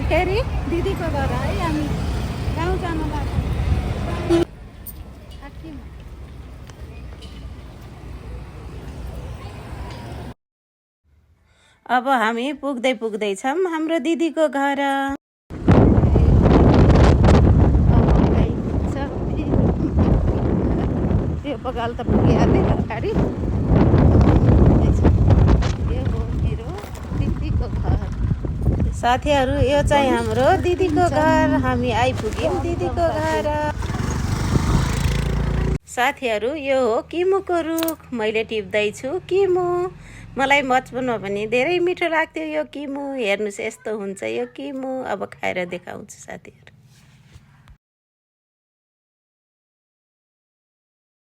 फेरि दिदीको घर है हामी गाउँ जानु लाग्यो। अब हामी पुग्दैछौँ हाम्रो दिदीको घर। यो बगाल त पुगिहाल्यो अगाडि। यो हो मेरो दिदीको घर। साथीहरू यो चाहिँ हाम्रो दिदीको घर। हामी आइपुग्यौँ दिदीको घर। साथीहरू यो हो किमुको रुख। मैले टिप्दैछु किमु। मलाई बचपनमा पनि धेरै मिठो लाग्थ्यो यो किमु। हेर्नुहोस् यस्तो हुन्छ यो किमु। अब खाएर देखाउँछु साथीहरू।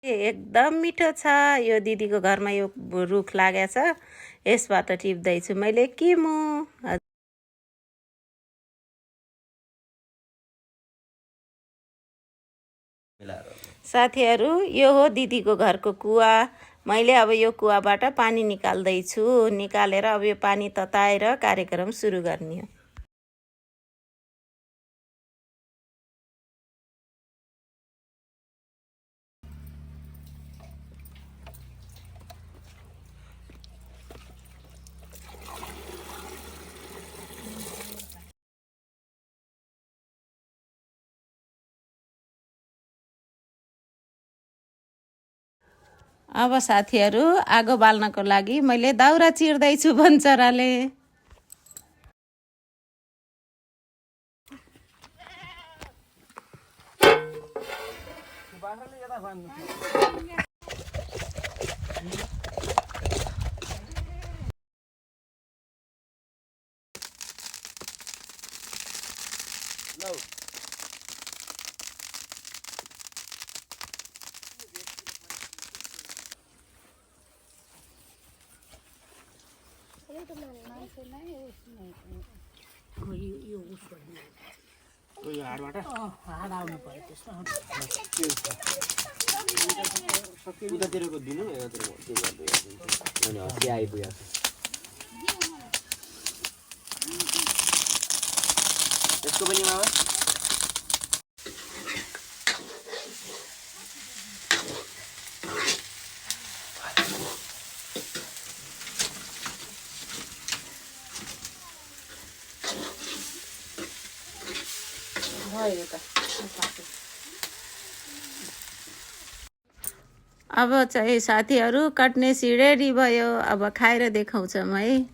एकदम मिठो छ। यो दिदीको घरमा यो रुख लागेको छ। यसबाट टिप्दैछु मैले किमु। साथीहरू यो हो दिदीको घरको कुवा। मैले अब यो कुवाबाट पानी निकाल्दैछु। निकालेर अब यो पानी तताएर कार्यक्रम सुरु गर्ने हो। अब साथीहरू आगो बाल्नको लागि मैले दाउरा चिर्दैछु भन्छराले। उतातिरको दिनु यतातिर आइपुग्यो। यसको पनि मामा अब चाहिँ साथीहरू कट्नेसी रेडी भयो। अब खाएर देखाउँछौँ है।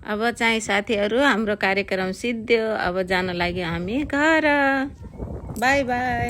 अब चाहिँ साथीहरू हाम्रो कार्यक्रम सिद्धियो। अब जान लाग्यो हामी घर। By by.